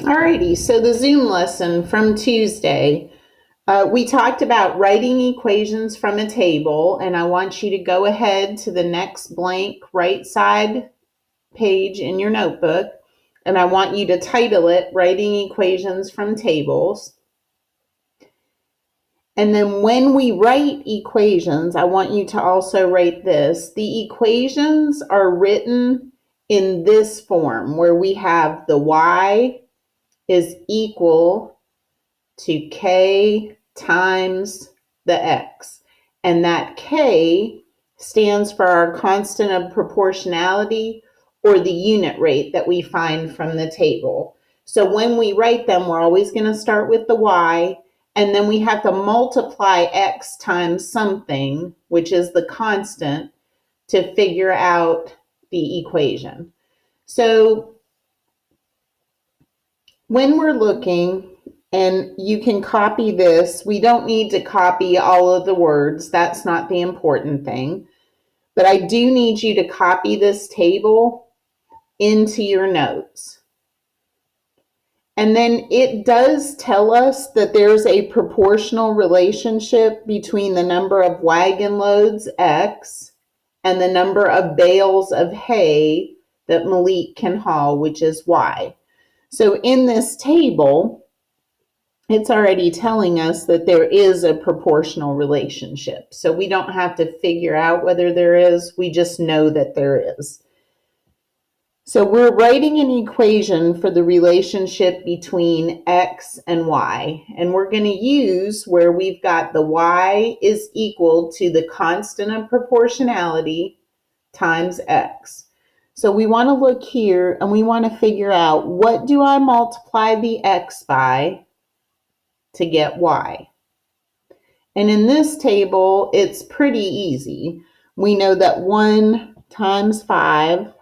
Alrighty, so the Zoom lesson from Tuesday, we talked about writing equations from a table, and I want you to go ahead to the next blank right side page in your notebook, and I want you to title it Writing Equations from Tables. And then when we write equations, I want you to also write this. The equations are written in this form where we have the y is equal to k times the x. And that k stands for our constant of proportionality or the unit rate that we find from the table. So when we write them, we're always going to start with the y, and then we have to multiply x times something, which is the constant, to figure out the equation. So when we're looking, and you can copy this, we don't need to copy all of the words. That's not the important thing. But I do need you to copy this table into your notes. And then it does tell us that there's a proportional relationship between the number of wagon loads, X, and the number of bales of hay that Malik can haul, which is Y. So in this table, it's already telling us that there is a proportional relationship. So we don't have to figure out whether there is, we just know that there is. So we're writing an equation for the relationship between x and y, and we're going to use where we've got the y is equal to the constant of proportionality times x. So we want to look here and we want to figure out, what do I multiply the x by to get y? And in this table, it's pretty easy. We know that 1 times 5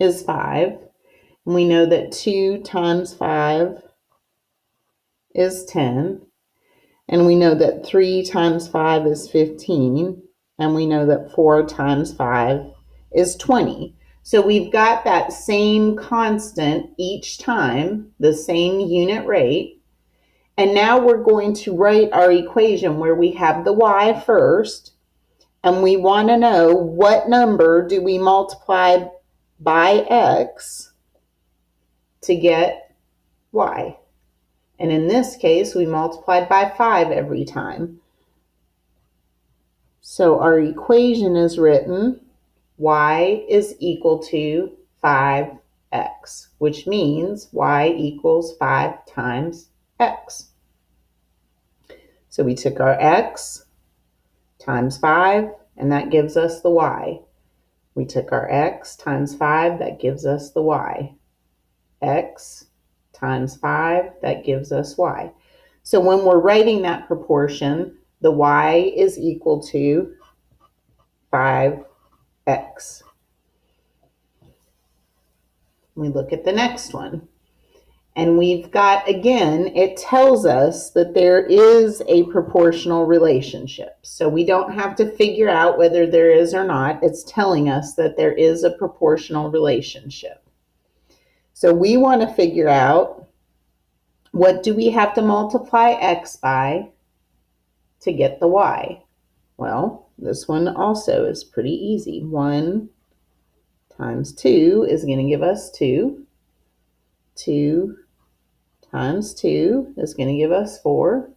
is 5. And we know that 2 times 5 is 10. And we know that 3 times 5 is 15. And we know that 4 times 5 is 20. So we've got that same constant each time, the same unit rate. And now we're going to write our equation where we have the y first. And we want to know, what number do we multiply by x to get y? And in this case, we multiplied by 5 every time. So our equation is written, y is equal to 5x, which means y equals 5 times x. So we took our x times 5, and that gives us the y. We took our x times 5, that gives us the y. X times 5, that gives us y. So when we're writing that proportion, the y is equal to 5x. We look at the next one. And we've got, again, it tells us that there is a proportional relationship. So we don't have to figure out whether there is or not. It's telling us that there is a proportional relationship. So we want to figure out, what do we have to multiply x by to get the y? Well, this one also is pretty easy. 1 times 2 is going to give us 2. 2 times 2 is going to give us 4.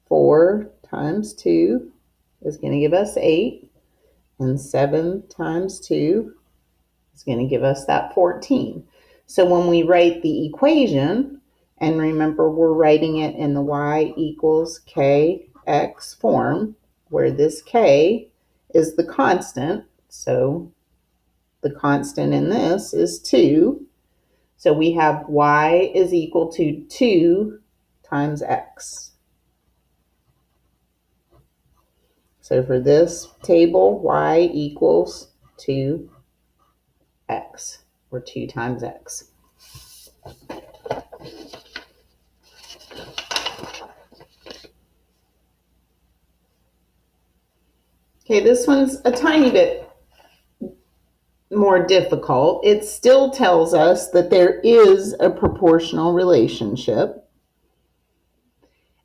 4 times 2 is going to give us 8. And 7 times 2 is going to give us that 14. So when we write the equation, and remember we're writing it in the y equals kx form, where this k is the constant. So the constant in this is 2. So we have y is equal to 2 times x. So for this table, y equals 2x, or 2 times x. Okay, this one's a tiny bit more difficult, it still tells us that there is a proportional relationship.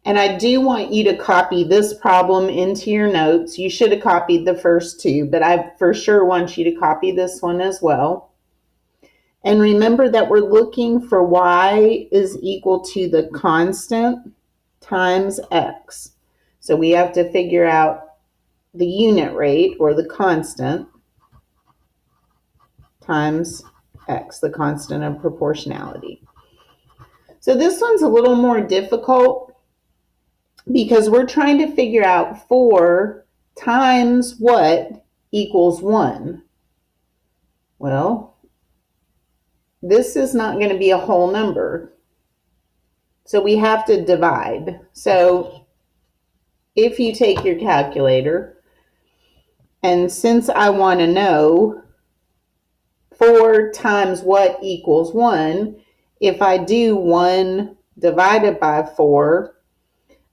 And I do want you to copy this problem into your notes. You should have copied the first two, but I for sure want you to copy this one as well. And remember that we're looking for y is equal to the constant times x. So we have to figure out the unit rate, or the constant, times x, the constant of proportionality. So this one's a little more difficult because we're trying to figure out 4 times what equals 1. Well, this is not going to be a whole number, so we have to divide. So if you take your calculator, and since I want to know 4 times what equals 1, if I do 1 divided by 4,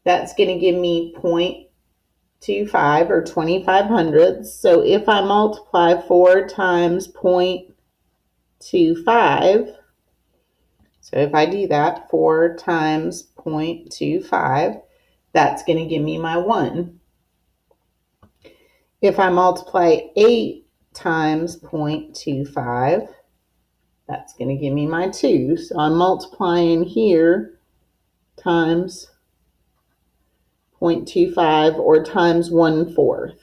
that's going to give me 0.25 or 25 hundredths. So if I multiply 4 times 0.25, so if I do that, 4 times 0.25, that's going to give me my 1. If I multiply 8 times 0.25, that's going to give me my 2. So I'm multiplying here times 0.25, or times 1/4.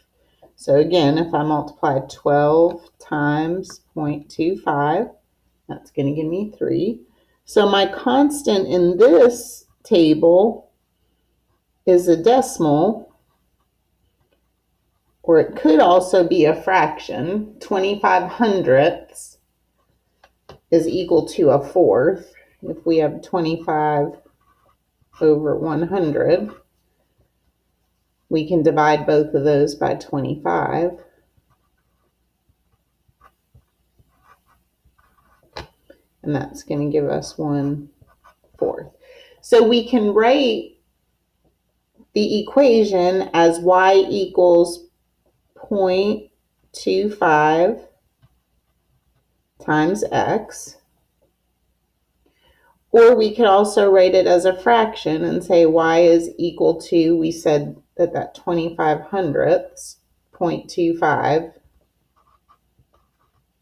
So again, if I multiply 12 times 0.25, that's going to give me 3. So my constant in this table is a decimal, or it could also be a fraction. 25 hundredths is equal to a fourth. If we have 25 over 100, we can divide both of those by 25. And that's going to give us 1/4. So we can write the equation as y equals 0.25 times x. Or we could also write it as a fraction and say y is equal to, we said that 25 hundredths, 0.25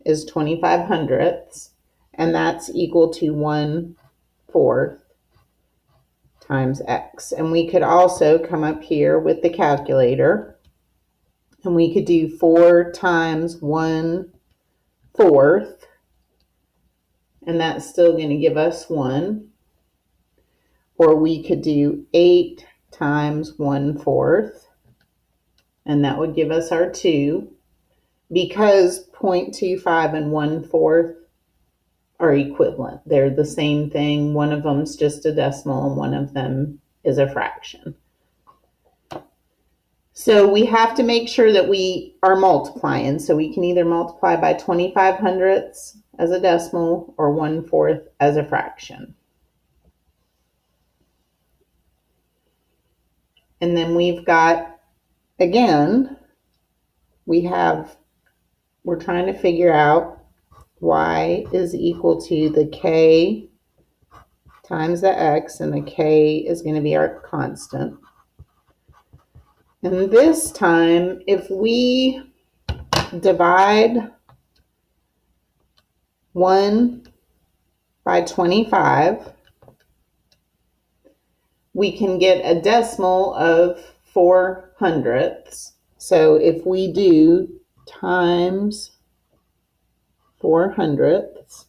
is 25 hundredths, and that's equal to 1/4 times x. And we could also come up here with the calculator, and we could do 4 times 1/4, and that's still going to give us 1. Or we could do 8 times 1/4, and that would give us our 2. Because 0.25 and 1/4 are equivalent. They're the same thing. One of them's just a decimal and one of them is a fraction. So we have to make sure that we are multiplying. So we can either multiply by 25 hundredths as a decimal or 1/4 as a fraction. And then we've got, again, we're trying to figure out y is equal to the k times the x, and the k is going to be our constant. And this time, if we divide 1 by 25, we can get a decimal of 4 hundredths. So if we do times 4 hundredths,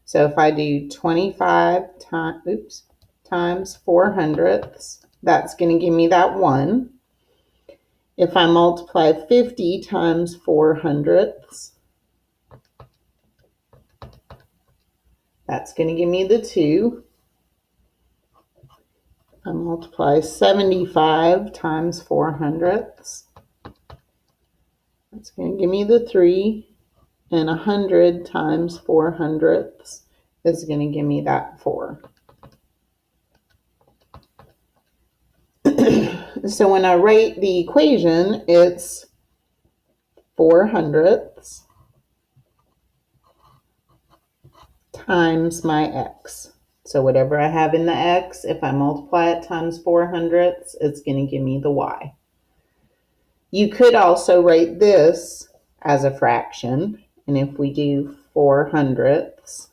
so if I do 25 times 4 hundredths, that's going to give me that 1. If I multiply 50 times 4 hundredths, that's going to give me the 2. I multiply 75 times 4 hundredths, that's going to give me the 3. And 100 times 4 hundredths is going to give me that 4. So when I write the equation, it's 4 hundredths times my x. So whatever I have in the x, if I multiply it times 400ths, it's going to give me the y. You could also write this as a fraction, and if we do 400ths,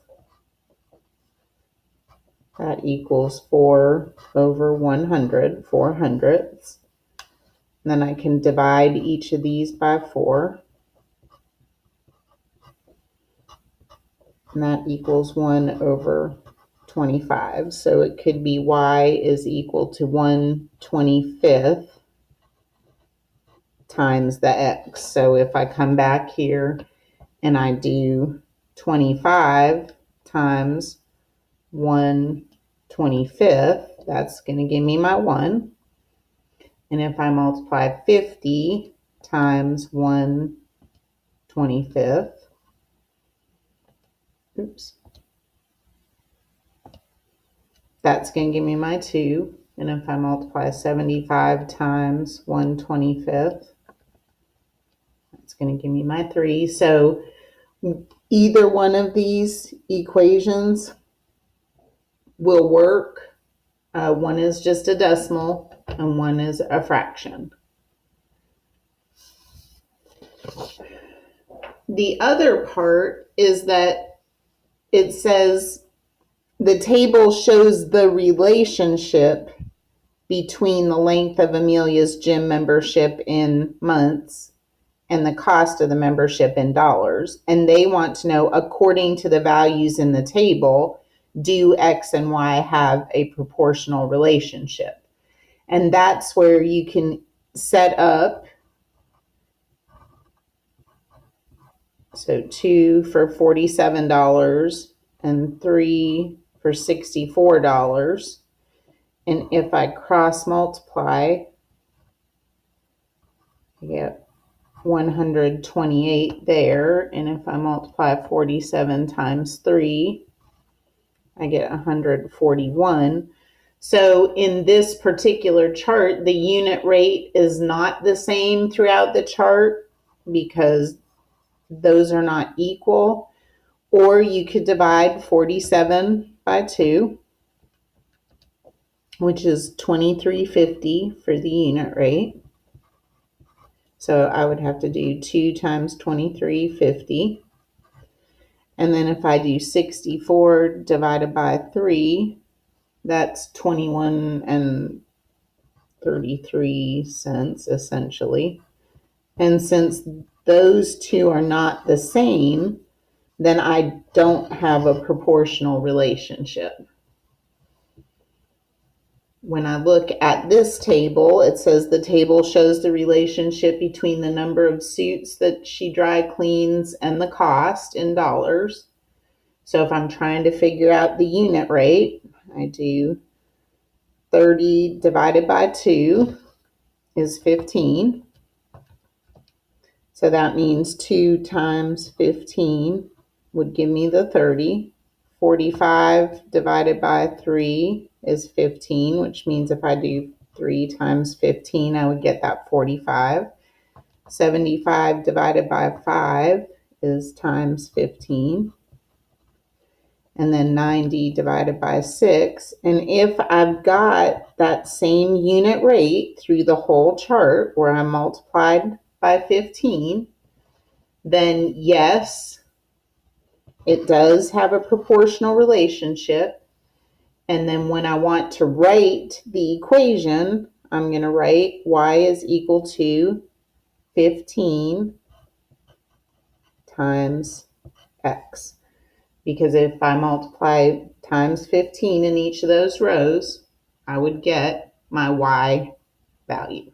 that equals 4 over 100, 400ths. And then I can divide each of these by 4. And that equals 1 over 25. So it could be y is equal to 1/25 times the x. So if I come back here and I do 25 times 1/25, that's going to give me my 1. And if I multiply 50 times 1/25, that's going to give me my 2. And if I multiply 75 times 1/25, that's going to give me my 3. So either one of these equations will work. One is just a decimal and one is a fraction. The other part is that it says the table shows the relationship between the length of Amelia's gym membership in months and the cost of the membership in dollars. And they want to know, according to the values in the table, do X and Y have a proportional relationship? And that's where you can set up, so 2 for $47 and 3 for $64. And if I cross multiply, I get 128 there. And if I multiply 47 times 3, I get 141. So in this particular chart, the unit rate is not the same throughout the chart because those are not equal. Or you could divide 47 by 2, which is $23.50 for the unit rate. So I would have to do 2 times $23.50. And then if I do 64 divided by 3, that's 21 and 33 cents essentially. And since those two are not the same, then I don't have a proportional relationship. When I look at this table, it says the table shows the relationship between the number of suits that she dry cleans and the cost in dollars. So if I'm trying to figure out the unit rate, I do 30 divided by 2 is 15. So that means 2 times 15 would give me the 30. 45 divided by 3 is 15, which means if I do 3 times 15, I would get that 45. 75 divided by 5 is times 15. And then 90 divided by 6. And if I've got that same unit rate through the whole chart where I multiplied by 15, then yes, it does have a proportional relationship. And then when I want to write the equation, I'm going to write y is equal to 15 times x. Because if I multiply times 15 in each of those rows, I would get my y value.